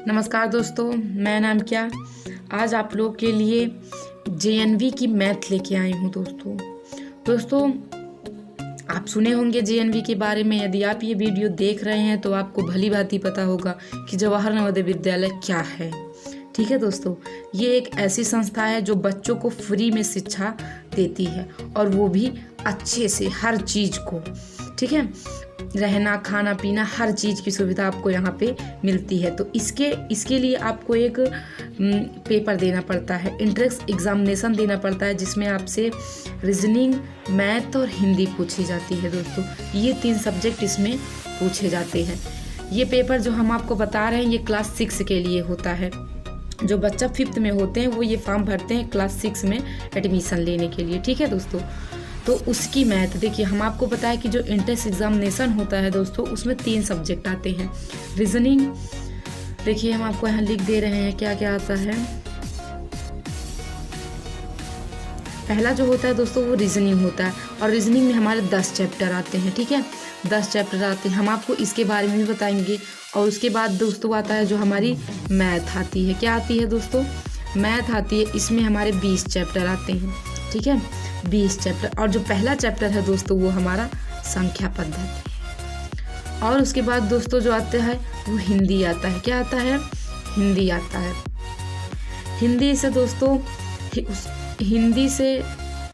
नमस्कार दोस्तों, मैं नाम क्या आज आप लोग के लिए जेएनवी की मैथ लेके आई हूँ। दोस्तों आप सुने होंगे जेएनवी के बारे में। यदि आप ये वीडियो देख रहे हैं तो आपको भली भांति पता होगा कि जवाहर नवोदय विद्यालय क्या है। ठीक है दोस्तों, ये एक ऐसी संस्था है जो बच्चों को फ्री में शिक्षा देती है और वो भी अच्छे से हर चीज़ को। ठीक है, रहना खाना पीना हर चीज़ की सुविधा आपको यहाँ पे मिलती है। तो इसके लिए आपको एक पेपर देना पड़ता है, एंट्रेंस एग्जामिनेशन देना पड़ता है, जिसमें आपसे रीजनिंग, मैथ और हिंदी पूछी जाती है। दोस्तों ये 3 सब्जेक्ट इसमें पूछे जाते हैं। ये पेपर जो हम आपको बता रहे हैं ये क्लास 6 के लिए होता है। जो बच्चा 5th में होते हैं वो ये फॉर्म भरते हैं क्लास 6 में एडमिशन लेने के लिए। ठीक है दोस्तों, तो उसकी मैथ देखिए, हम आपको बताया कि जो एंट्रेंस एग्जामिनेशन होता है दोस्तों उसमें 3 सब्जेक्ट आते हैं। रीजनिंग देखिए, हम आपको यहाँ लिख दे रहे हैं क्या क्या आता है। पहला जो होता है दोस्तों वो रीजनिंग होता है और रीजनिंग में हमारे 10 चैप्टर आते हैं। ठीक है, 10 चैप्टर आते हैं, हम आपको इसके बारे में भी बताएंगे। और उसके बाद दोस्तों आता है जो हमारी मैथ आती है। क्या आती है दोस्तों? मैथ आती है। इसमें हमारे 20 चैप्टर आते हैं। ठीक है, 20 चैप्टर। और जो पहला चैप्टर है दोस्तों वो हमारा संख्या पद्धति है। और उसके बाद दोस्तों जो आता है वो हिंदी आता है। क्या आता है? हिंदी आता है। हिंदी से दोस्तों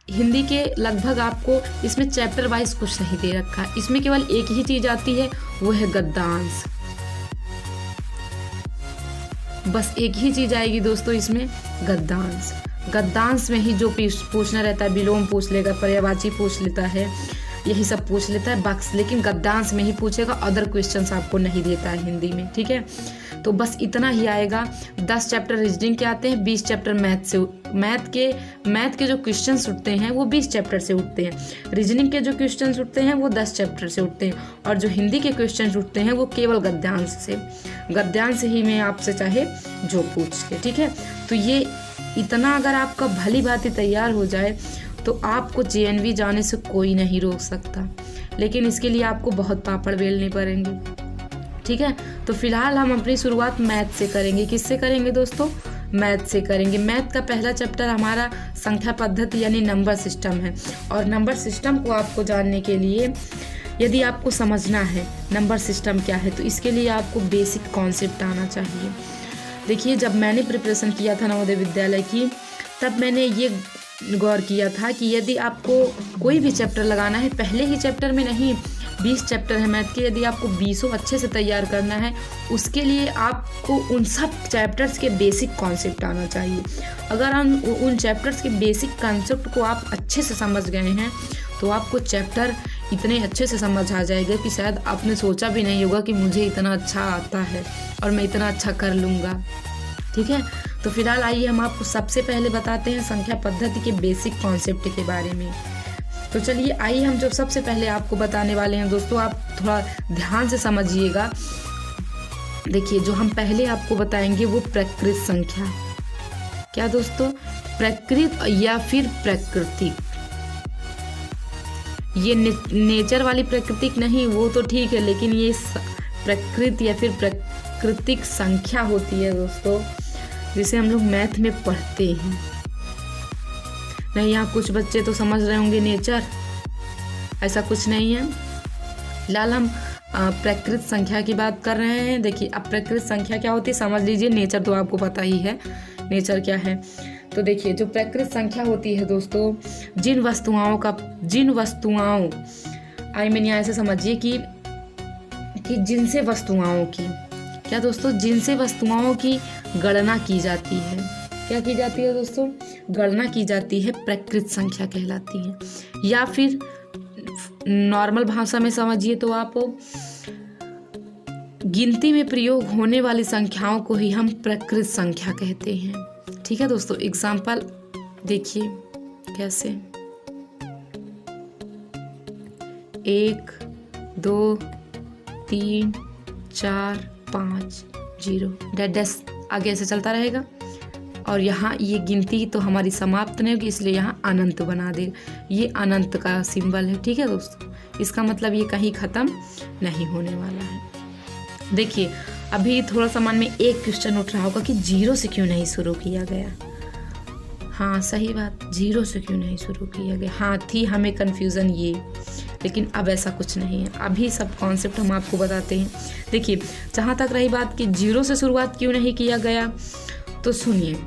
हिंदी के लगभग आपको इसमें चैप्टर वाइज कुछ नहीं दे रखा है। इसमें केवल एक ही चीज आती है, वो है गद्यांश। बस एक ही चीज आएगी दोस्तों इसमें, गद्यांश। गद्यांश में ही जो पूछना रहता है, विलोम पूछ लेगा, पर्यायवाची पूछ लेता है, यही सब पूछ लेता है बक्स, लेकिन गद्यांश में ही पूछेगा। अदर क्वेश्चंस आपको नहीं देता है हिंदी में। ठीक है, तो बस इतना ही आएगा। 10 चैप्टर रीजनिंग के आते हैं, 20 चैप्टर मैथ से। मैथ के जो क्वेश्चंस उठते हैं वो 20 चैप्टर से उठते हैं। रीजनिंग के जो क्वेश्चंस उठते हैं वो 10 चैप्टर से उठते हैं। और जो हिंदी के क्वेश्चंस उठते हैं वो केवल गद्यांश से। गद्यांश ही में आपसे चाहे जो पूछ ले। ठीक है, तो ये इतना अगर आपका भली भांति तैयार हो जाए तो आपको जेएनवी जाने से कोई नहीं रोक सकता। लेकिन इसके लिए आपको बहुत पापड़ बेलने पड़ेंगे। ठीक है, तो फिलहाल हम अपनी शुरुआत मैथ से करेंगे। किससे करेंगे दोस्तों? मैथ से करेंगे। मैथ का पहला चैप्टर हमारा संख्या पद्धति यानी नंबर सिस्टम है। और नंबर सिस्टम को आपको जानने के लिए, यदि आपको समझना है नंबर सिस्टम क्या है, तो इसके लिए आपको बेसिक कॉन्सेप्ट आना चाहिए। देखिए, जब मैंने प्रिपरेशन किया था नवोदय विद्यालय की, तब मैंने ये गौर किया था कि यदि आपको कोई भी चैप्टर लगाना है, पहले ही चैप्टर में नहीं, 20 चैप्टर है मैथ के, यदि आपको 20 अच्छे से तैयार करना है, उसके लिए आपको उन सब चैप्टर्स के बेसिक कॉन्सेप्ट आना चाहिए। अगर हम उन चैप्टर्स के बेसिक कॉन्सेप्ट को आप अच्छे से समझ गए हैं तो आपको चैप्टर इतने अच्छे से समझ आ जाएगा कि शायद आपने सोचा भी नहीं होगा कि मुझे इतना अच्छा आता है और मैं इतना अच्छा कर लूँगा। ठीक है, तो फिलहाल आइए हम आपको सबसे पहले बताते हैं संख्या पद्धति के बेसिक कॉन्सेप्ट के बारे में। तो चलिए आइए, हम जो सबसे पहले आपको बताने वाले हैं दोस्तों, आप थोड़ा ध्यान से समझिएगा। देखिए, जो हम पहले आपको बताएंगे वो प्रकृत संख्या। क्या दोस्तों? प्रकृत या फिर प्राकृतिक। ये नेचर वाली प्राकृतिक नहीं, वो तो ठीक है, लेकिन ये प्रकृत या फिर प्राकृतिक संख्या होती है दोस्तों, जिसे हम लोग मैथ में पढ़ते हैं। नहीं, यहाँ कुछ बच्चे तो समझ रहे होंगे नेचर, ऐसा कुछ नहीं है। फिलहाल हम प्राकृत संख्या की बात कर रहे हैं। देखिए, अब प्राकृत संख्या क्या होती है समझ लीजिए। नेचर तो आपको पता ही है नेचर क्या है। तो देखिए, जो प्राकृत संख्या होती है दोस्तों, जिन वस्तुओं आई मीन यहाँ ऐसे समझिए कि जिनसे वस्तुओं की, क्या दोस्तों? जिनसे वस्तुओं की गणना की जाती है। क्या की जाती है दोस्तों? गणना की जाती है, प्राकृत संख्या कहलाती है। या फिर नॉर्मल भाषा में समझिए तो आप गिनती में प्रयोग होने वाली संख्याओं को ही हम प्राकृत संख्या कहते हैं। ठीक है दोस्तों, एग्जाम्पल देखिए कैसे। 1 2 3 4 5 0 डैश आगे ऐसे चलता रहेगा। और यहाँ ये गिनती तो हमारी समाप्त नहीं होगी, इसलिए यहाँ अनंत बना दे। ये अनंत का सिंबल है। ठीक है दोस्तों, इसका मतलब ये कहीं ख़त्म नहीं होने वाला है। देखिए, अभी थोड़ा सा मन में एक क्वेश्चन उठ रहा होगा कि 0 से क्यों नहीं शुरू किया गया। हाँ सही बात, 0 से क्यों नहीं शुरू किया गया। हाँ थी हमें कन्फ्यूज़न ये, लेकिन अब ऐसा कुछ नहीं है। अभी सब कॉन्सेप्ट हम आपको बताते हैं। देखिए जहाँ तक रही बात कि 0 से शुरुआत क्यों नहीं किया गया, तो सुनिए।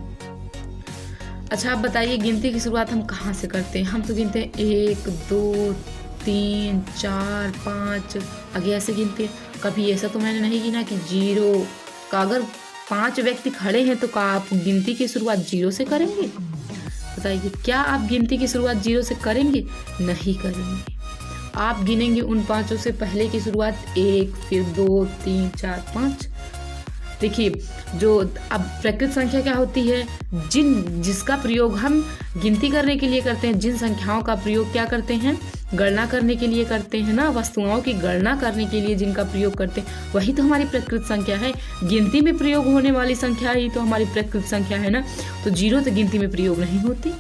अच्छा आप बताइए गिनती की शुरुआत हम कहाँ से करते हैं। हम तो गिनते हैं 1 2 3 4 5, आगे ऐसे गिनते हैं। कभी ऐसा तो मैंने नहीं गिना कि 0 का, अगर 5 व्यक्ति खड़े हैं तो क्या आप गिनती की शुरुआत 0 से करेंगे? बताइए, क्या आप गिनती की शुरुआत 0 से करेंगे? नहीं करेंगे। आप गिनेंगे उन 5 से पहले की शुरुआत 1, फिर 2 3 4 5। देखिए जो अब प्रकृत संख्या क्या होती है, जिसका प्रयोग हम गिनती करने के लिए करते हैं, जिन संख्याओं का प्रयोग क्या करते हैं, गणना करने के लिए करते हैं ना, वस्तुओं की गणना करने के लिए जिनका प्रयोग करते हैं, वही तो हमारी प्रकृत संख्या है। गिनती में प्रयोग होने वाली संख्या ही तो हमारी प्रकृत संख्या है ना। तो 0 तो गिनती में प्रयोग नहीं होती।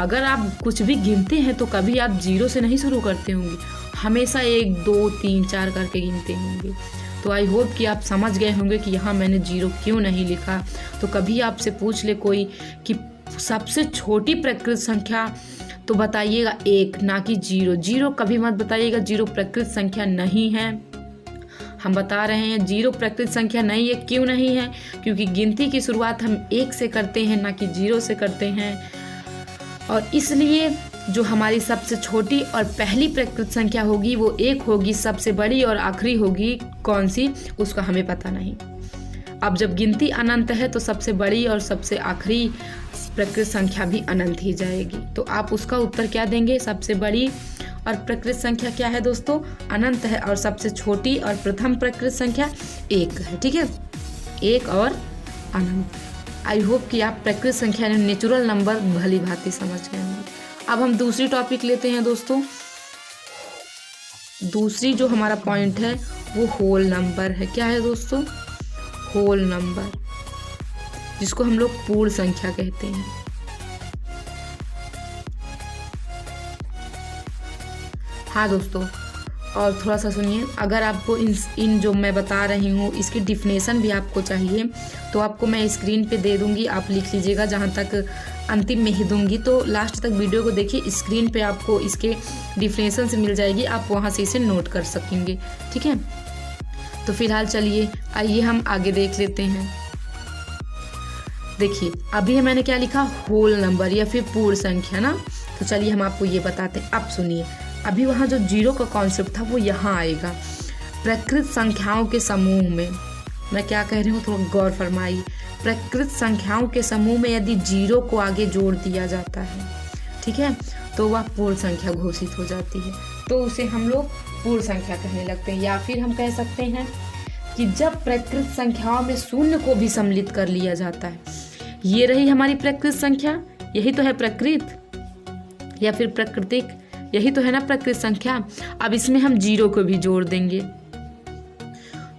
अगर आप कुछ भी गिनते हैं तो कभी आप 0 से नहीं शुरू करते होंगे, हमेशा 1 2 3 4 करके गिनते होंगे। तो आई होप कि आप समझ गए होंगे कि यहाँ मैंने 0 क्यों नहीं लिखा। तो कभी आपसे पूछ ले कोई कि सबसे छोटी प्रकृत संख्या, तो बताइएगा 1, ना कि 0। 0 कभी मत बताइएगा, 0 प्रकृत संख्या नहीं है। हम बता रहे हैं 0 प्रकृत संख्या नहीं है। क्यों नहीं है? क्योंकि गिनती की शुरुआत हम 1 से करते हैं, ना कि 0 से करते हैं। और इसलिए जो हमारी सबसे छोटी और पहली प्रकृत संख्या होगी वो 1 होगी, सबसे बड़ी और आखिरी होगी कौन सी, उसका हमें पता नहीं। अब जब गिनती अनंत है तो सबसे बड़ी और सबसे आखिरी प्रकृत संख्या भी अनंत ही जाएगी। तो आप उसका उत्तर क्या देंगे? सबसे बड़ी और प्रकृत संख्या क्या है दोस्तों? अनंत है। और सबसे छोटी और प्रथम प्रकृत संख्या 1 है। ठीक है, 1 और अनंत। आई होप कि आप प्रकृत संख्या नेचुरल नंबर भली भांति समझ गए होंगे। अब हम दूसरी टॉपिक लेते हैं दोस्तों। दूसरी जो हमारा पॉइंट है वो होल नंबर है। क्या है दोस्तों? होल नंबर, जिसको हम लोग पूर्ण संख्या कहते हैं। हाँ दोस्तों, और थोड़ा सा सुनिए, अगर आपको इन जो मैं बता रही हूँ इसकी डिफिनेशन भी आपको चाहिए तो आपको मैं स्क्रीन पे दे दूँगी, आप लिख लीजिएगा। जहाँ तक अंतिम में ही दूँगी, तो लास्ट तक वीडियो को देखिए, स्क्रीन पे आपको इसके डिफिनेशन से मिल जाएगी, आप वहाँ से इसे नोट कर सकेंगे। ठीक है, तो फिलहाल चलिए आइए हम आगे देख लेते हैं। देखिए अभी मैंने क्या लिखा, होल नंबर या फिर पूर्ण संख्या ना। तो चलिए हम आपको ये बताते हैं। अब सुनिए, अभी वहाँ जो 0 का कॉन्सेप्ट था वो यहाँ आएगा। प्रकृत संख्याओं के समूह में, मैं क्या कह रही हूँ थोड़ा गौर फरमाइए। प्रकृत संख्याओं के समूह में यदि 0 को आगे जोड़ दिया जाता है, ठीक है, तो वह पूर्ण संख्या घोषित हो जाती है। तो उसे हम लोग पूर्ण संख्या कहने लगते हैं। या फिर हम कह सकते हैं कि जब प्रकृत संख्याओं में शून्य को भी सम्मिलित कर लिया जाता है, ये रही हमारी प्रकृत संख्या, यही तो है प्रकृत या फिर प्राकृतिक, यही तो है ना प्रकृत संख्या। अब इसमें हम 0 को भी जोड़ देंगे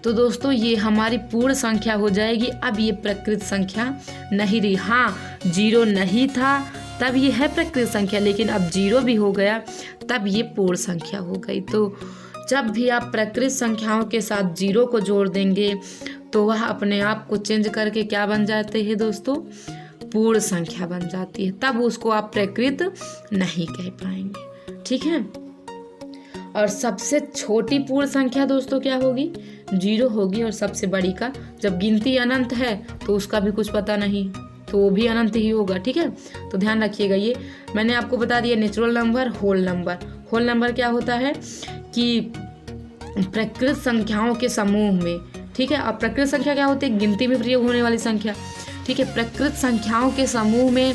तो दोस्तों ये हमारी पूर्ण संख्या हो जाएगी। अब ये प्रकृत संख्या नहीं रही। हाँ 0 नहीं था तब ये है प्रकृत संख्या, लेकिन अब 0 भी हो गया तब ये पूर्ण संख्या हो गई। तो जब भी आप प्रकृत संख्याओं के साथ 0 को जोड़ देंगे तो वह अपने आप को चेंज करके क्या बन जाते हैं दोस्तों? पूर्ण संख्या बन जाती है। तब उसको आप प्रकृत नहीं कह पाएंगे। ठीक है, और सबसे छोटी पूर्ण संख्या दोस्तों क्या होगी? 0 होगी। और सबसे बड़ी का, जब गिनती अनंत है तो उसका भी कुछ पता नहीं, तो वो भी अनंत ही होगा। ठीक है, तो ध्यान रखिएगा। ये मैंने आपको बता दिया natural number, whole number. Whole number क्या होता है कि प्रकृत संख्याओं के समूह में, ठीक है, और प्रकृत संख्या क्या होती है? गिनती में प्रयोग होने वाली संख्या। ठीक है, प्रकृत संख्याओं के समूह में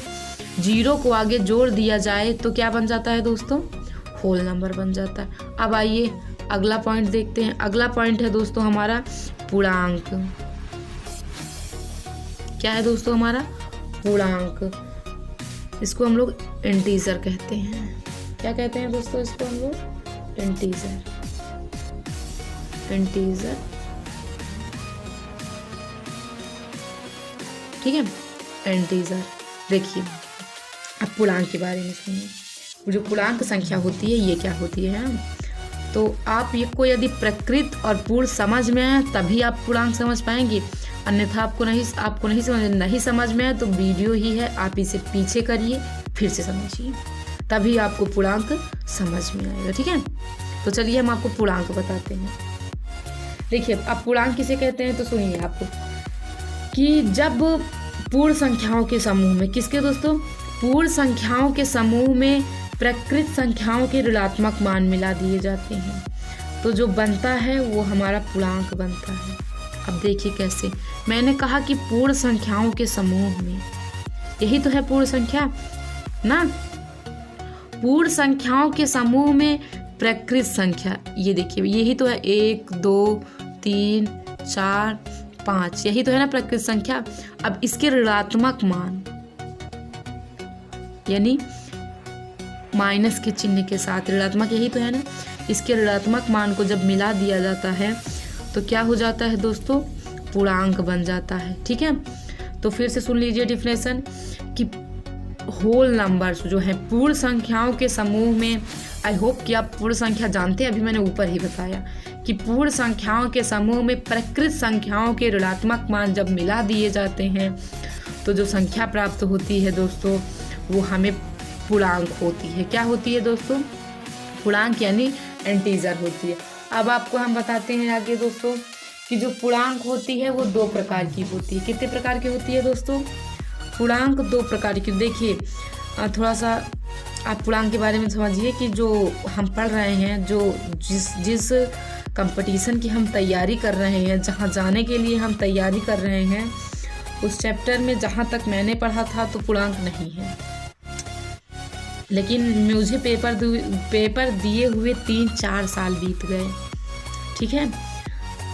0 को आगे जोड़ दिया जाए तो क्या बन जाता है दोस्तों? होल नंबर बन जाता है। अब आइए अगला पॉइंट देखते हैं। अगला पॉइंट है दोस्तों हमारा पूर्णांक। क्या है दोस्तों हमारा? पूर्णांक। इसको हम लोग इंटीजर कहते हैं। क्या कहते हैं दोस्तों इसको हम लोग? इंटीजर। इंटीजर, ठीक है, इंटीजर। देखिए अब पूर्णांक के बारे में सुनिए। जो पूर्णांक संख्या होती है ये क्या होती है? तो आप ये को यदि प्रकृत और पूर्ण समझ में आए तभी आप पूर्णांक समझ पाएंगे, अन्यथा आपको नहीं समझ में आए तो वीडियो ही है, आप इसे पीछे करिए फिर से समझिए, तभी आपको पूर्णांक समझ में आएगा। ठीक है, तो चलिए हम आपको पूर्णांक बताते हैं। देखिए अब पूर्णांक किसे कहते हैं, तो सुनिए आपको कि जब पूर्ण संख्याओं के समूह में, किसके दोस्तों, पूर्ण संख्याओं के समूह में प्रकृत संख्याओं के ऋणात्मक मान मिला दिए जाते हैं तो जो बनता है वो हमारा पूर्णांक बनता है। अब देखिए कैसे, मैंने कहा कि पूर्ण संख्याओं के समूह में, यही तो है पूर्ण संख्या ना, पूर्ण संख्याओं के समूह में प्रकृत संख्या, ये देखिए यही तो है, 1 2 3 4 5, यही तो है ना प्रकृत संख्या। अब इसके ऋणात्मक मान यानी माइनस के चिन्ह के साथ ऋणात्मक, यही तो है ना, इसके ऋणात्मक मान को जब मिला दिया जाता है तो क्या हो जाता है दोस्तों, पूर्णांक बन जाता है। ठीक है, तो फिर से सुन लीजिए डिफिनेशन कि होल नंबर्स जो है पूर्ण संख्याओं के समूह में, आई होप कि आप पूर्ण संख्या जानते हैं, अभी मैंने ऊपर ही बताया कि पूर्ण संख्याओं के समूह में प्रकृत संख्याओं के ऋणात्मक मान जब मिला दिए जाते हैं तो जो संख्या प्राप्त होती है दोस्तों वो हमें पूर्णांक होती है। क्या होती है दोस्तों, पूर्णांक यानी इंटीजर होती है। अब आपको हम बताते हैं आगे दोस्तों कि जो पूर्णांक होती है वो 2 प्रकार की होती है। कितने प्रकार की होती है दोस्तों, पूर्णांक 2 प्रकार की। देखिए थोड़ा सा आप पूर्णांक के बारे में समझिए कि जो हम पढ़ रहे हैं, जो जिस कंपटीशन की हम तैयारी कर रहे हैं, जहाँ जाने के लिए हम तैयारी कर रहे हैं, उस चैप्टर में जहाँ तक मैंने पढ़ा था तो पूर्णांक नहीं है, लेकिन मुझे पेपर दिए हुए 3-4 साल बीत गए। ठीक है,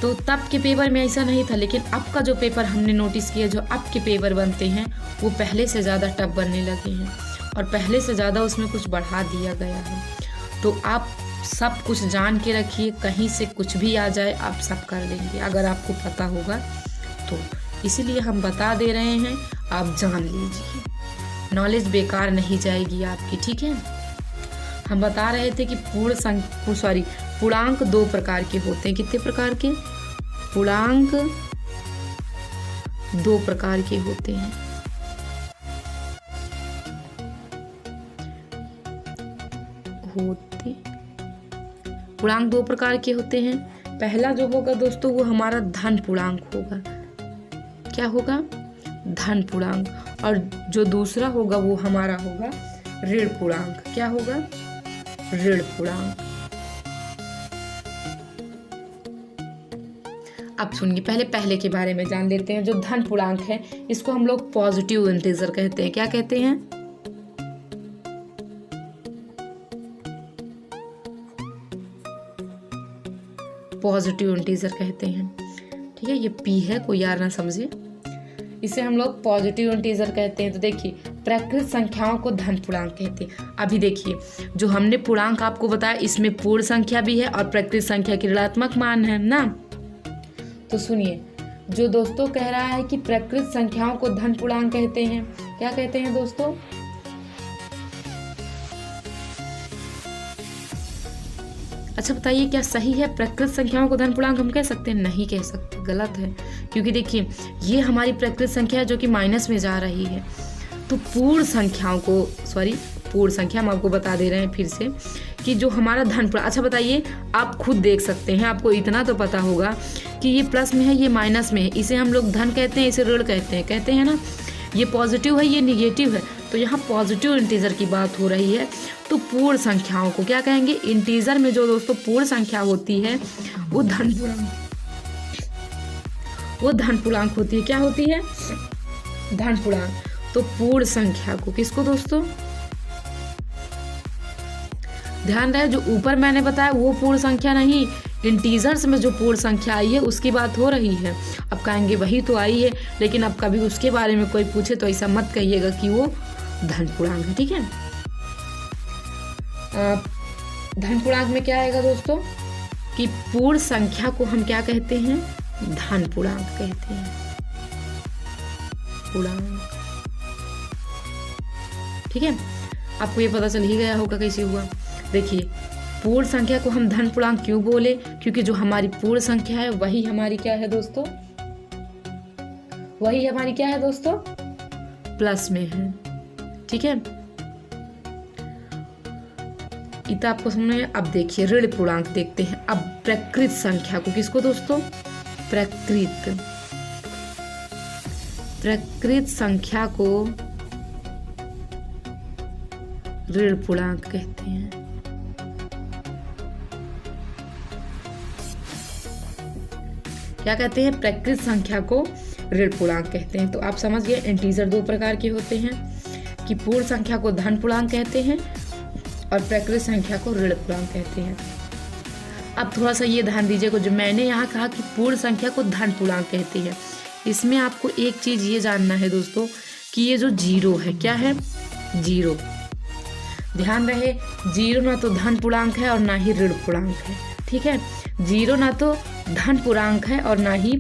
तो तब के पेपर में ऐसा नहीं था, लेकिन अब का जो पेपर हमने नोटिस किया, जो अब के पेपर बनते हैं वो पहले से ज़्यादा टफ बनने लगे हैं और पहले से ज़्यादा उसमें कुछ बढ़ा दिया गया है। तो आप सब कुछ जान के रखिए, कहीं से कुछ भी आ जाए आप सब कर लेंगे अगर आपको पता होगा तो, इसीलिए हम बता दे रहे हैं, आप जान लीजिए, नॉलेज बेकार नहीं जाएगी आपकी। ठीक है, हम बता रहे थे कि पूर्णांक 2 प्रकार के होते हैं। कितने प्रकार के, पूर्णांक 2 प्रकार के होते हैं। पूर्णांक 2 प्रकार के होते हैं। पहला जो होगा दोस्तों वो हमारा धन पूर्णांक होगा। क्या होगा, धन पूर्णांक। और जो दूसरा होगा वो हमारा होगा ऋण पूर्णांक। क्या होगा, ऋण पूर्णांक। अब सुनिए, पहले के बारे में जान लेते हैं। जो धन पूर्णांक है इसको हम लोग पॉजिटिव इंटीजर कहते हैं। क्या कहते हैं, पॉजिटिव इंटीजर कहते हैं। ठीक है, ये पी है, कोई यार ना समझे, इसे हम लोग पॉजिटिव इंटीजर कहते हैं। तो देखिए प्रकृत संख्याओं को धन पूर्णांक कहते हैं। अभी देखिए जो हमने पूर्णांक आपको बताया इसमें पूर्ण संख्या भी है और प्रकृत संख्या की ऋणात्मक मान है ना। तो सुनिए, जो दोस्तों कह रहा है कि प्रकृत संख्याओं को धन पूर्णांक कहते हैं, क्या कहते हैं दोस्तों, अच्छा बताइए क्या सही है, प्रकृत संख्याओं को धन पूर्णांक हम कह सकते हैं? नहीं कह सकते, गलत है। क्योंकि देखिए ये हमारी प्रकृत संख्या है जो कि माइनस में जा रही है, तो पूर्ण संख्या हम आपको बता दे रहे हैं फिर से कि जो हमारा धन पूर्णांक, अच्छा बताइए आप खुद देख सकते हैं, आपको इतना तो पता होगा कि ये प्लस में है, ये माइनस में है, इसे हम लोग धन कहते हैं, इसे ऋण कहते हैं ना। ये पॉजिटिव है, ये निगेटिव है, तो यहाँ पॉजिटिव इंटीजर की बात हो रही है। तो पूर्ण संख्याओं को क्या कहेंगे, इंटीजर में जो दोस्तों पूर्ण संख्या होती है वो धन पूर्णांक होती है। क्या होती है, धन पूर्णांक। तो पूर्ण संख्या को, किसको दोस्तों, ध्यान रहे जो ऊपर मैंने बताया वो पूर्ण संख्या नहीं, इंटीजर्स में जो पूर्ण संख्या आई है उसकी बात हो रही है। अब कहेंगे वही तो आई है, लेकिन अब कभी उसके बारे में कोई पूछे तो ऐसा मत कहिएगा कि वो धन पूर्णांक है। ठीक है, धन पूर्णांक में क्या आएगा दोस्तों कि पूर्ण संख्या को हम क्या कहते हैं, धन पूर्णांक कहते हैं, पूर्णांक। ठीक है, आपको ये पता चल ही गया होगा कैसे हुआ। देखिए पूर्ण संख्या को हम धन पूर्णांक क्यों बोले? क्योंकि जो हमारी पूर्ण संख्या है वही हमारी क्या है दोस्तों, वही हमारी क्या है दोस्तों, प्लस में है। ठीक है, इतना आपको समझ में। अब देखिए ऋण पूर्णांक देखते हैं। अब प्रकृत संख्या को, किसको दोस्तों, प्रकृत संख्या को ऋण पूर्णांक कहते हैं। क्या कहते हैं? प्रकृत संख्या को ऋण पूर्णांक कहते हैं। तो आप समझ गए इंटीजर दो प्रकार के होते हैं, कि पूर्ण संख्या को धन पूर्णांक कहते हैं और प्रकृत संख्या को ऋण पूर्णांक कहते हैं। अब थोड़ा सा ये ध्यान दीजिएगा, जो मैंने यहाँ कहा कि पूर्ण संख्या को धन पूर्णांक कहते हैं, इसमें आपको एक चीज ये जानना है दोस्तों कि ये जो जीरो है, क्या है, जीरो। ध्यान रहे, जीरो ना तो धन पूर्णांक है और ना ही ऋण पूर्णांक है। ठीक है, जीरो ना तो धन पूर्णांक है और ना ही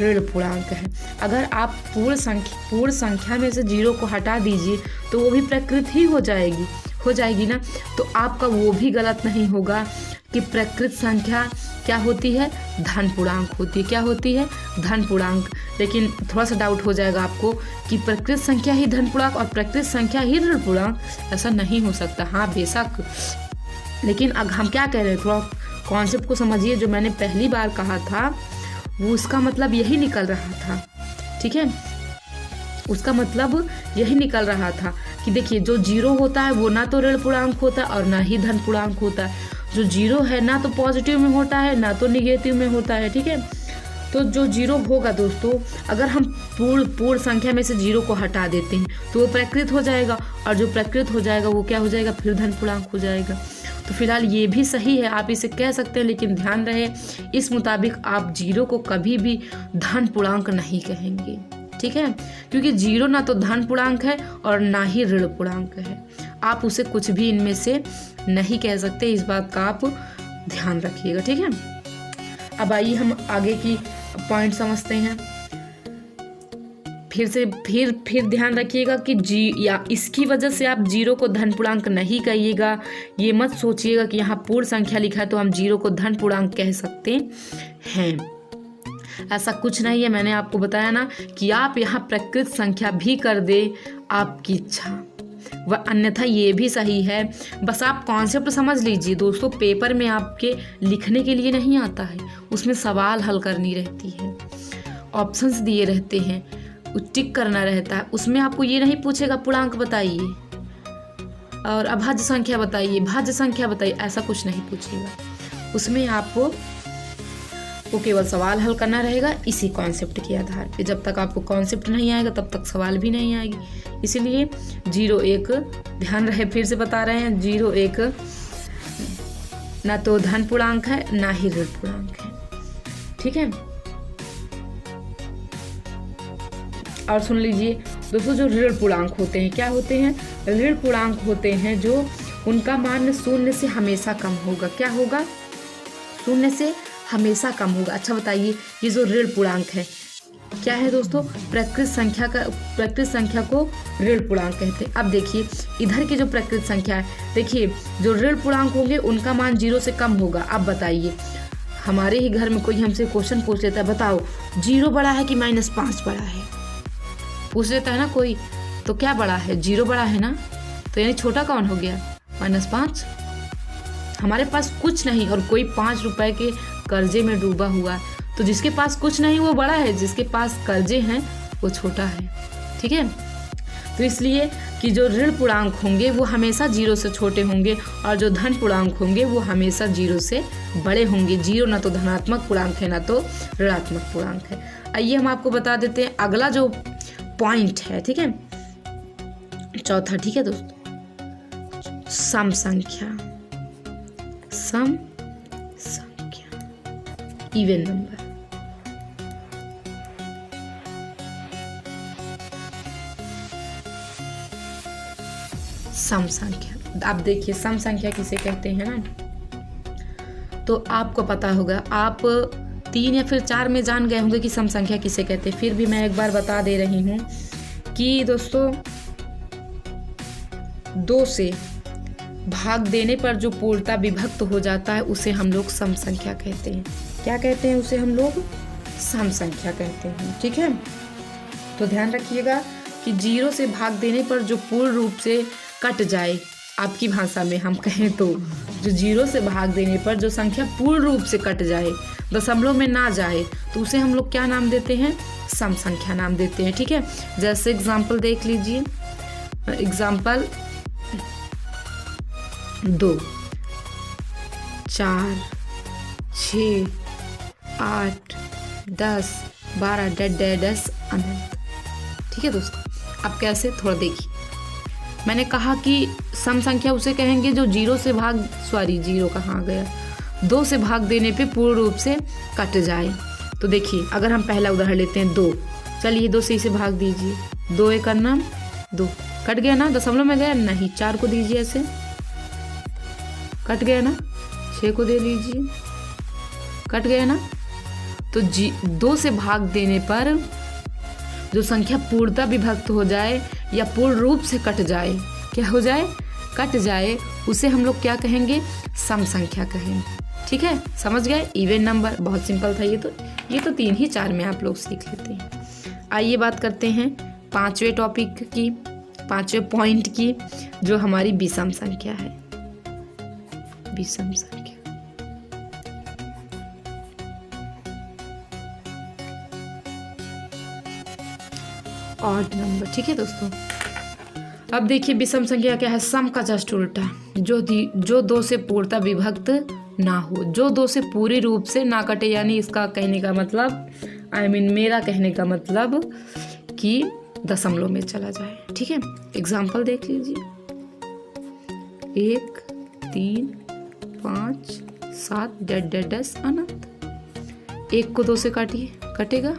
ऋण पूर्णांक है। अगर आप पूर्ण संख्या में से जीरो को हटा दीजिए तो वो भी प्रकृत ही हो जाएगी ना। तो आपका वो भी गलत नहीं होगा कि प्रकृत संख्या क्या होती है, धन पूर्णांक होती है। क्या होती है, धन पूर्णांक। लेकिन थोड़ा सा डाउट हो जाएगा आपको कि प्रकृत संख्या ही धन पूर्णांक और प्रकृत संख्या ही ऋण पूर्णांक, ऐसा नहीं हो सकता। हाँ बेशक, लेकिन अब हम क्या कह रहे हैं, थोड़ा कॉन्सेप्ट को समझिए। जो मैंने पहली बार कहा था वो उसका मतलब यही निकल रहा था। ठीक है, उसका मतलब यही निकल रहा था कि देखिए जो जीरो होता है वो ना तो ऋण पूर्णांक होता है और ना ही धन पूर्णांक होता है। जो जीरो है ना तो पॉजिटिव में होता है ना तो निगेटिव में होता है। ठीक है, तो जो जीरो होगा दोस्तों, अगर हम पूर्ण संख्या में से जीरो को हटा देते हैं तो वो प्रकृत हो जाएगा, और जो प्रकृत हो जाएगा वो क्या हो जाएगा, फिर धन पूर्णांक हो जाएगा। तो फिलहाल ये भी सही है, आप इसे कह सकते हैं, लेकिन ध्यान रहे इस मुताबिक आप जीरो को कभी भी धन पूर्णांक नहीं कहेंगे। ठीक है, क्योंकि जीरो ना तो धन पूर्णांक है और ना ही ऋण पूर्णांक है। आप उसे कुछ भी इनमें से नहीं कह सकते, इस बात का आप ध्यान रखिएगा। ठीक है, अब आइए हम आगे की पॉइंट समझते हैं। फिर ध्यान रखिएगा कि या इसकी वजह से आप जीरो को धन पूर्णांक नहीं कहिएगा। ये मत सोचिएगा कि यहाँ पूर्ण संख्या लिखा है तो हम जीरो को धन पूर्णांक कह सकते हैं, ऐसा कुछ नहीं है। मैंने आपको बताया ना कि आप यहाँ प्रकृत संख्या भी कर दे, आपकी इच्छा, व अन्यथा ये भी सही है। बस आप कॉन्सेप्ट समझ लीजिए दोस्तों, पेपर में आपके लिखने के लिए नहीं आता है, उसमें सवाल हल करनी रहती है, ऑप्शंस दिए रहते हैं, टिक करना रहता है। उसमें आपको ये नहीं पूछेगा पूर्णांक बताइए और अभाज्य संख्या बताइए, भाज्य संख्या बताइए, ऐसा कुछ नहीं पूछेगा। उसमें आपको वो केवल सवाल हल करना रहेगा इसी कॉन्सेप्ट के आधार पे। जब तक आपको कॉन्सेप्ट नहीं आएगा तब तक सवाल भी नहीं आएगी। इसीलिए 0 1 ध्यान रहे, फिर से बता रहे हैं, 0 1 ना तो धन पूर्णांक है ना ही ऋण पूर्णांक है। ठीक है, और सुन लीजिए दोस्तों, जो ऋण पूर्णांक होते हैं, क्या होते हैं, ऋण पूर्णांक होते हैं जो उनका मान शून्य से हमेशा कम होगा। क्या होगा, शून्य से हमेशा कम होगा। अच्छा बताइए, ये जो ऋण पूर्णांक है क्या है दोस्तों, प्रकृत संख्या को ऋण पूर्णांक कहते हैं। अब देखिए इधर की जो प्रकृत संख्या है, देखिए जो ऋण पूर्णांक होंगे उनका मान 0 से कम होगा। अब बताइए, हमारे ही घर में कोई हमसे क्वेश्चन पूछ लेता है, बताओ 0 बड़ा है कि -5 बड़ा है, पूछ लेता है ना कोई, तो क्या बड़ा है, 0 बड़ा है ना, तो यानी छोटा कौन हो गया, -5। हमारे पास कुछ नहीं और कोई 5 रुपए के कर्जे में डूबा हुआ है, तो जिसके पास कुछ नहीं वो बड़ा है, जिसके पास कर्जे हैं वो छोटा है। ठीक है, तो इसलिए कि जो ऋण पूर्णांक होंगे वो हमेशा 0 से छोटे होंगे और जो धन पूर्णांक होंगे वो हमेशा 0 से बड़े होंगे। 0 ना तो धनात्मक पूर्णांक है ना तो ऋणात्मक पूर्णांक है। आइए हम आपको बता देते हैं अगला जो पॉइंट है। ठीक है, चौथा। ठीक है दोस्तों, सम संख्या, इवन नंबर। सम संख्या, आप देखिए सम संख्या किसे कहते हैं ना, तो आपको पता होगा, आप 3 या फिर 4 में जान गए होंगे कि सम संख्या किसे कहते हैं। फिर भी मैं एक बार बता दे रही हूँ कि दोस्तों 2 से भाग देने पर जो पूर्णतः विभक्त हो जाता है उसे हम लोग सम संख्या कहते हैं। क्या कहते हैं? उसे हम लोग सम संख्या कहते हैं। ठीक है, तो ध्यान रखिएगा कि 0 से भाग देने पर जो पूर्ण रूप से कट जाए, आपकी भाषा में हम कहें तो जो 0 से भाग देने पर जो संख्या पूर्ण रूप से कट जाए, दशमलव में ना जाए, तो उसे हम लोग क्या नाम देते हैं? सम संख्या नाम देते हैं। ठीक है, जैसे एग्जाम्पल देख लीजिए। एग्जाम्पल 2, 4, 6, 8, 10, 12 डैश अनंत। ठीक है दोस्तों, अब कैसे थोड़ा देखिए। मैंने कहा कि सम संख्या उसे कहेंगे जो 0 से भाग 0 कहाँ गया 2 से भाग देने पे पूर्ण रूप से कट जाए। तो देखिए, अगर हम पहला उदाहरण लेते हैं 2, चलिए 2 से इसे भाग दीजिए। 2 एक नाम 2, कट गया ना? दशमलव में गया नहीं। 4 को दीजिए, ऐसे कट गया ना? 6 को दे लीजिए, कट गया ना? तो 2 से भाग देने पर जो संख्या पूर्णतः विभक्त हो जाए या पूर्ण रूप से कट जाए, क्या हो जाए? कट जाए, उसे हम लोग क्या कहेंगे? सम संख्या कहेंगे। ठीक है, समझ गए? इवन नंबर बहुत सिंपल था। ये तो 3 ही 4 में आप लोग सीख लेते हैं। आइए बात करते हैं 5वें टॉपिक की, 5वें पॉइंट की, जो हमारी विषम संख्या है। विषम संख्या, ऑड नंबर। ठीक है दोस्तों, अब देखिए विषम संख्या क्या है? सम का जस्ट उल्टा, जो 2 से पूर्णतः विभक्त ना हो, जो 2 से पूरी रूप से ना कटे। यानी इसका कहने का मतलब, मेरा कहने का मतलब कि दशमलव में चला जाए। ठीक है, एग्जाम्पल देख लीजिए। 1, 3, 5, 7 डैश अनंत। 1 को 2 से काटिए, कटेगा?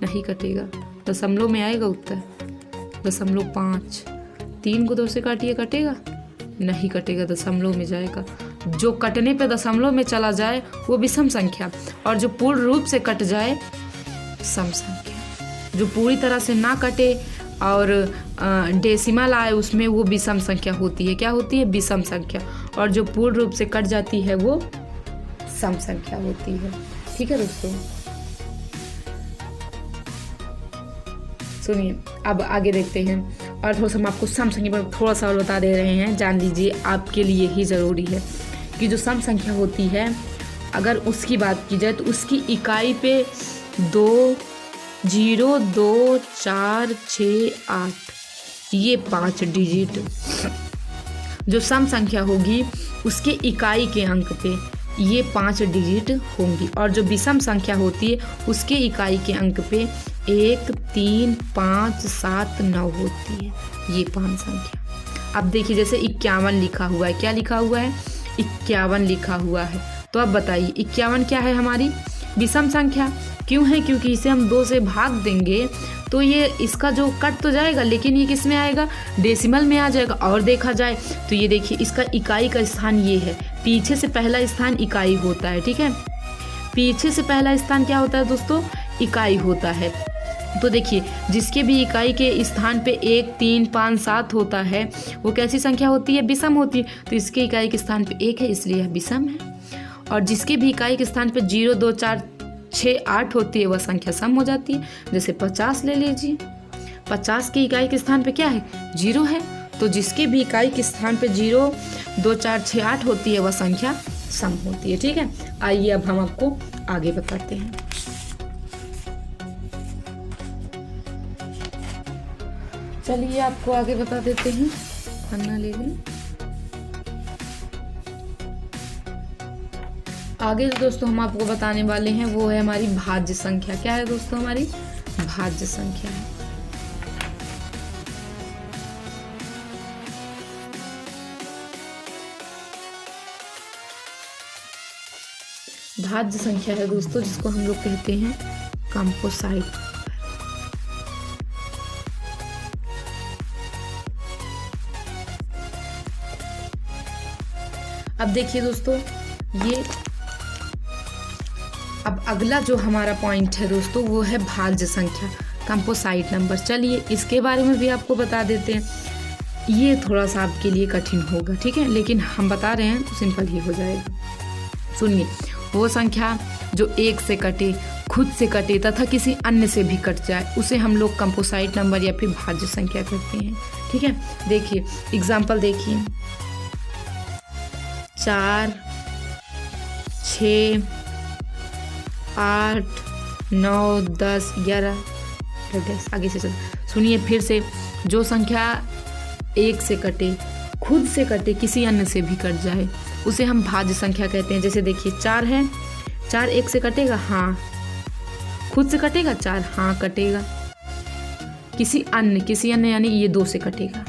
नहीं कटेगा। दशमलव में आएगा उत्तर? 0.5। 3 को 2 से काटिए, कटेगा? नहीं कटेगा, दशमलव में जाएगा। जो कटने पे दशमलव में चला जाए वो विषम संख्या, और जो पूर्ण रूप से कट जाए सम संख्या। जो पूरी तरह से ना कटे और डेसिमल आए उसमें, वो विषम संख्या होती है। क्या होती है? विषम संख्या। और जो पूर्ण रूप से कट जाती है वो सम संख्या होती है। ठीक है दोस्तों, सुनिए, अब आगे देखते हैं। और थोड़ा सा हम आपको सम संख्या पर थोड़ा सा और बता दे रहे हैं, जान लीजिए, आपके लिए ही ज़रूरी है कि जो सम संख्या होती है, अगर उसकी बात की जाए तो उसकी इकाई पे 2, 0, 2, 4, 6, 8 ये 5 डिजिट जो सम संख्या होगी उसके इकाई के अंक पे ये 5 डिजिट होंगी। और जो विषम संख्या होती है उसके इकाई के अंक पे 1, 3, 5, 7, 9 होती है, ये 5 संख्या। अब देखिए, जैसे 51 लिखा हुआ है, क्या लिखा हुआ है? 51 लिखा हुआ है। तो अब बताइए 51 क्या है? हमारी विषम संख्या। क्यों है? क्योंकि इसे हम 2 से भाग देंगे तो ये इसका जो कट तो जाएगा, लेकिन ये किस में आएगा? डेसिमल में आ जाएगा। और देखा जाए तो ये देखिए, इसका इकाई का स्थान ये है, पीछे से पहला स्थान इकाई होता है। ठीक है, पीछे से पहला स्थान क्या होता है दोस्तों? इकाई होता है। तो देखिए, जिसके भी इकाई के स्थान पे 1, 3, 5, 7 होता है वो कैसी संख्या होती है? विषम होती है। तो इसके इकाई के स्थान पे 1 है, इसलिए यह विषम है। और जिसके भी इकाई के स्थान पे 0, 2, 4, 6, 8 होती है वह संख्या सम हो जाती है। जैसे 50 ले लीजिए, 50 की इकाई के स्थान पे क्या है? 0 है। तो जिसके भी इकाई के स्थान पे 0, 2, 4, 6, 8 होती है वह संख्या सम होती है। ठीक है, आइए अब हम आपको आगे बताते हैं। चलिए आपको आगे बता देते हैं, पन्ना ले लें। आगे जो दोस्तों हम आपको बताने वाले हैं वो है हमारी भाज्य संख्या। क्या है दोस्तों? हमारी भाज्य संख्या है। भाज्य संख्या है दोस्तों जिसको हम लोग कहते हैं कंपोसाइट। अब देखिए दोस्तों, ये अब अगला जो हमारा पॉइंट है दोस्तों वो है भाज्य संख्या, कंपोसाइट नंबर। चलिए इसके बारे में भी आपको बता देते हैं। ये थोड़ा सा आपके लिए कठिन होगा, ठीक है, लेकिन हम बता रहे हैं तो सिंपल ही हो जाएगा। सुनिए, वो संख्या जो एक से कटे, खुद से कटे तथा किसी अन्य से भी कट जाए उसे हम लोग कंपोसाइट नंबर या फिर भाज्य संख्या कहते हैं, ठीक है। देखिए एग्जाम्पल देखिए, 4, 6, 8, 9, 10, 11, आगे से चल। सुनिए फिर से, जो संख्या एक से कटे, खुद से कटे, किसी अन्य से भी कट जाए उसे हम भाज्य संख्या कहते हैं। जैसे देखिए 4 है, 4 एक से कटेगा, हाँ। खुद से कटेगा 4, हाँ कटेगा। किसी अन्य यानी ये 2 से कटेगा।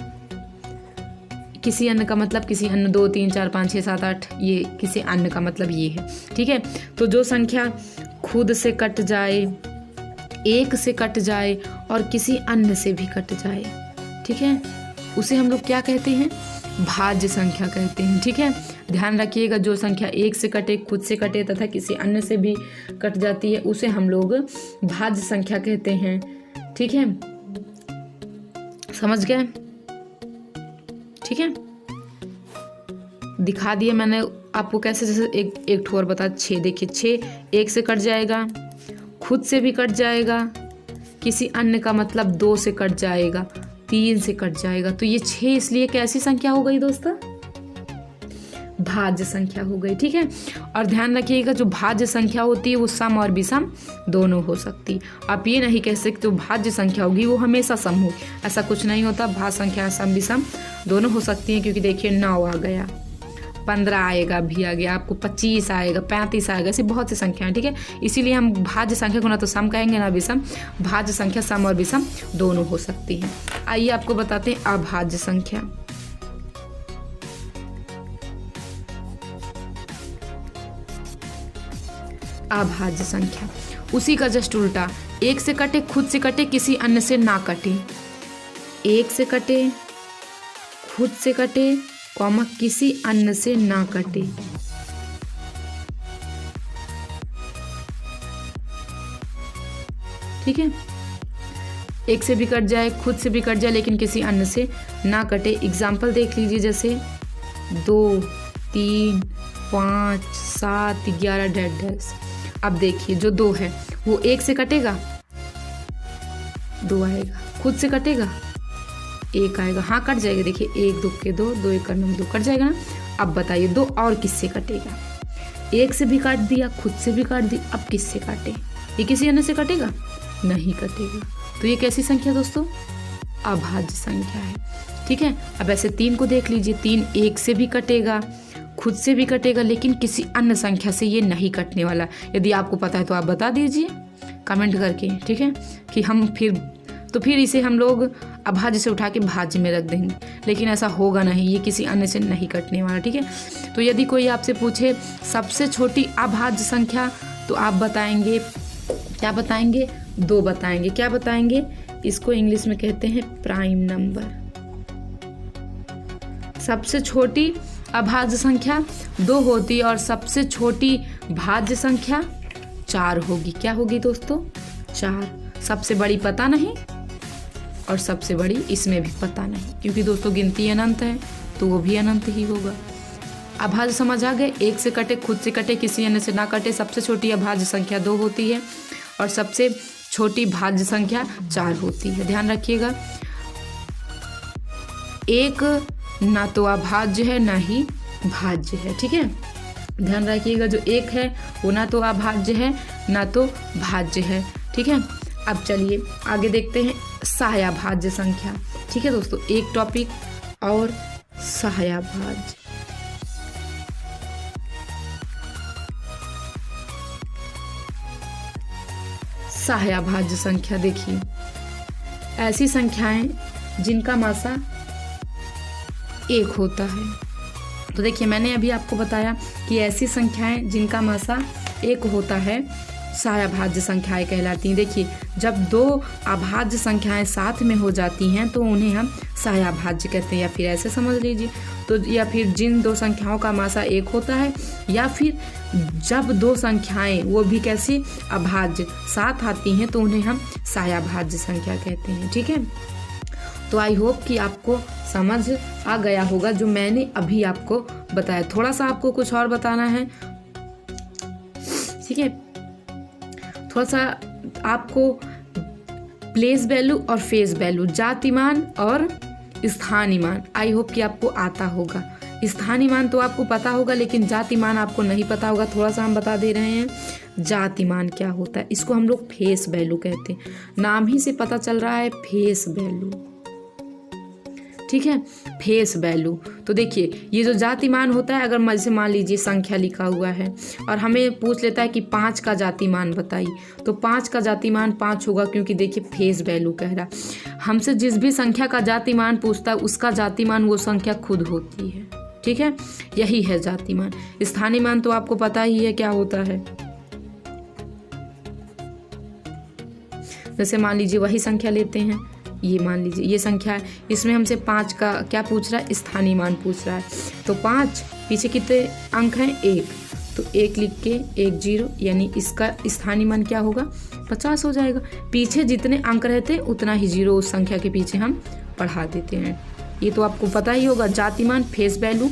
किसी अन्य का मतलब किसी अन्य 2, 3, 4, 5, 6, 7, 8, ये किसी अन्य का मतलब ये है, ठीक है। तो जो संख्या खुद से कट जाए, एक से कट जाए और किसी अन्य से भी कट जाए, ठीक है, उसे हम लोग क्या कहते हैं? भाज्य संख्या कहते हैं, ठीक है। ध्यान रखिएगा, जो संख्या एक से कटे, खुद से कटे तथा किसी अन्य से भी कट जाती है उसे हम लोग भाज्य संख्या कहते हैं, ठीक है। समझ गए? ठीक है, दिखा दिया मैंने आपको कैसे। जैसे एक ठोर बता, 6 देखिए, 6 एक से कट जाएगा, खुद से भी कट जाएगा, किसी अन्य का मतलब 2 से कट जाएगा, 3 से कट जाएगा। तो ये 6 इसलिए कैसी संख्या हो गई दोस्तों? भाज्य संख्या हो गई, ठीक है। और ध्यान रखिएगा, जो भाज्य संख्या होती है वो सम और विषम दोनों हो सकती। आप ये नहीं कह सकते जो भाज्य संख्या होगी वो हमेशा सम हो, ऐसा कुछ नहीं होता। भाज्य संख्या सम विषम दोनों हो सकती हैं, क्योंकि देखिए 9 आ गया, 15 आएगा, भी आ गया, आपको 25 आएगा, 35 आएगा, ऐसी बहुत सी संख्याएं, ठीक है। इसीलिए हम भाज्य संख्या को ना तो सम कहेंगे ना विषम। भाज्य संख्या सम और विषम दोनों हो सकती है। आइए आपको बताते हैं अभाज्य संख्या। अभाज्य संख्या उसी का जस्ट उल्टा, एक से कटे, खुद से कटे, किसी अन्य से ना कटे। एक से कटे, खुद से कटे, कॉमा किसी अन्य से ना कटे। ठीक है, एक से भी कट जाए, खुद से भी कट जाए, लेकिन किसी अन्य से ना कटे। एग्जाम्पल देख लीजिए, जैसे 2, 3, 5, 7, 11 डैश। अब देखिए, जो 2 है वो एक से कटेगा, 2 आएगा, खुद से कटेगा, 1 आएगा, हाँ कट जाएगा। देखिए 1 2 के 2, 2 1 9 2 कट जाएगा ना। अब बताइए 2 और किससे कटेगा? एक से भी काट दिया, खुद से भी काट दी, अब किससे काटे? ये किसी अन्य से कटेगा? नहीं कटेगा। तो ये कैसी संख्या दोस्तों? अभाज्य संख्या है, ठीक है। अब ऐसे 3 को देख लीजिए, 3 एक से भी कटेगा, खुद से भी कटेगा, लेकिन किसी अन्य संख्या से ये नहीं कटने वाला। यदि आपको पता है तो आप बता दीजिए कमेंट करके, ठीक है, कि हम फिर इसे हम लोग अभाज्य से उठा के भाज्य में रख देंगे, लेकिन ऐसा होगा नहीं, ये किसी अन्य से नहीं कटने वाला, ठीक है। तो यदि कोई आपसे पूछे सबसे छोटी अभाज्य संख्या, तो आप बताएंगे, क्या बताएंगे? 2 बताएंगे। क्या बताएंगे? इसको इंग्लिश में कहते हैं प्राइम नंबर। सबसे छोटी अभाज्य संख्या 2 होती और सबसे छोटी भाज्य संख्या 4 होगी। क्या होगी दोस्तों? 4। सबसे बड़ी पता नहीं और सबसे बड़ी इसमें भी पता नहीं, क्योंकि दोस्तों गिनती अनंत है तो वो भी अनंत ही होगा। अभाज्य समझ आ गए? एक से कटे, खुद से कटे, किसी अन्य से ना कटे, सबसे छोटी अभाज्य संख्या 2 होती है और सबसे छोटी भाज्य संख्या 4 होती है। ध्यान रखिएगा, एक ना तो अभाज्य है ना ही भाज्य है, ठीक है। ध्यान रखिएगा, जो एक है वो ना तो अभाज्य है ना तो भाज्य है, ठीक है। अब चलिए आगे देखते हैं सहायभाज्य संख्या, ठीक है दोस्तों। एक टॉपिक और सहायभाज्य। सहायभाज्य संख्या देखिए, ऐसी संख्याएं जिनका मासा 1 होता है। तो देखिए, मैंने अभी आपको बताया कि ऐसी संख्याएं जिनका मासा 1 होता है सहायभाज्य संख्याएं कहलाती हैं। देखिए, जब 2 अभाज्य संख्याएं साथ में हो जाती हैं तो उन्हें हम सहायभाज्य कहते हैं, या फिर ऐसे समझ लीजिए तो, या फिर जिन 2 संख्याओं का मासा 1 होता है, या फिर जब 2 संख्याएं वो भी कैसी अभाज्य साथ आती हैं तो उन्हें हम सहायभाज्य संख्या कहते हैं, ठीक है। तो आई होप कि आपको समझ आ गया होगा जो मैंने अभी आपको बताया। थोड़ा सा आपको कुछ और बताना है, ठीक है। थोड़ा सा आपको प्लेस वैल्यू और फेस वैल्यू, जातिमान और स्थानिमान, आई होप कि आपको आता होगा। स्थानिमान तो आपको पता होगा लेकिन जातिमान आपको नहीं पता होगा। थोड़ा सा हम बता दे रहे हैं जातिमान क्या होता है। इसको हम लोग फेस वैल्यू कहते हैं, नाम ही से पता चल रहा है फेस वैल्यू, ठीक है, फेस वैल्यू। तो देखिए ये जो जातिमान होता है, अगर जैसे मान लीजिए संख्या लिखा हुआ है और हमें पूछ लेता है कि 5 का जातिमान बताइए, तो 5 का जातिमान 5 होगा, क्योंकि देखिए फेस वैल्यू कह रहा। हमसे जिस भी संख्या का जातिमान पूछता है उसका जातिमान वो संख्या खुद होती है, ठीक है, यही है जातिमान। स्थानिमान तो आपको पता ही है क्या होता है। जैसे मान लीजिए वही संख्या लेते हैं, ये मान लीजिए ये संख्या है, इसमें हमसे 5 का क्या पूछ रहा है, स्थानीय मान पूछ रहा है। तो 5 पीछे कितने अंक हैं, 1, तो 1 लिख के 1 0, यानी इसका स्थानीय मान क्या होगा, 50 हो जाएगा। पीछे जितने अंक रहते हैं उतना ही 0 उस संख्या के पीछे हम बढ़ा देते हैं। ये तो आपको पता ही होगा। जातिमान, फेस वैल्यू,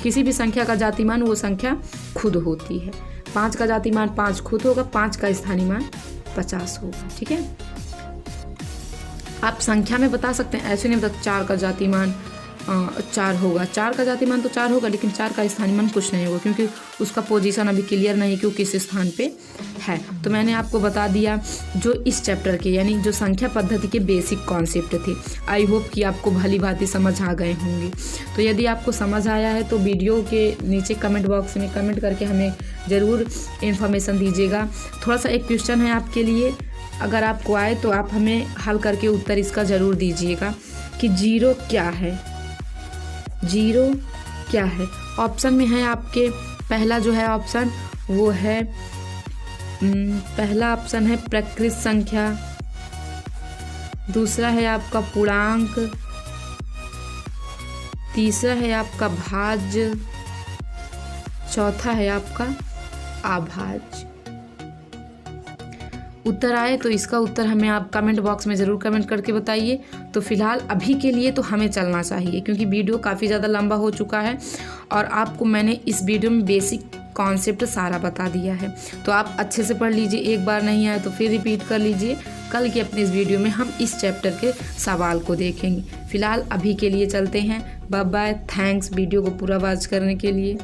किसी भी संख्या का जातिमान वो संख्या खुद होती है। 5 का जातिमान 5 खुद होगा, 5 का स्थानीय मान 50 होगा, ठीक है। आप संख्या में बता सकते हैं, ऐसे नहीं बता 4 का जातिमान 4 होगा, 4 का जातिमान तो 4 होगा, लेकिन 4 का स्थानीय मान कुछ नहीं होगा, क्योंकि उसका पोजीशन अभी क्लियर नहीं है कि वो किस स्थान पे है। तो मैंने आपको बता दिया जो इस चैप्टर के यानी जो संख्या पद्धति के बेसिक कॉन्सेप्ट थे। आई होप कि आपको भली भांति समझ आ गए होंगे। तो यदि आपको समझ आया है तो वीडियो के नीचे कमेंट बॉक्स में कमेंट करके हमें ज़रूर इन्फॉर्मेशन दीजिएगा। थोड़ा सा एक क्वेश्चन है आपके लिए, अगर आपको आए तो आप हमें हल करके उत्तर इसका ज़रूर दीजिएगा कि 0 क्या है, 0 क्या है। ऑप्शन में है आपके, पहला जो है ऑप्शन वो है, पहला ऑप्शन है प्रकृत संख्या, दूसरा है आपका पूर्णांक, तीसरा है आपका भाज्य, चौथा है आपका अभाज्य। उत्तर आए तो इसका उत्तर हमें आप कमेंट बॉक्स में ज़रूर कमेंट करके बताइए। तो फिलहाल अभी के लिए तो हमें चलना चाहिए, क्योंकि वीडियो काफ़ी ज़्यादा लंबा हो चुका है और आपको मैंने इस वीडियो में बेसिक कॉन्सेप्ट सारा बता दिया है। तो आप अच्छे से पढ़ लीजिए, एक बार नहीं आए तो फिर रिपीट कर लीजिए। कल के अपने इस वीडियो में हम इस चैप्टर के सवाल को देखेंगे। फिलहाल अभी के लिए चलते हैं, बाय बाय, थैंक्स वीडियो को पूरा वॉच करने के लिए।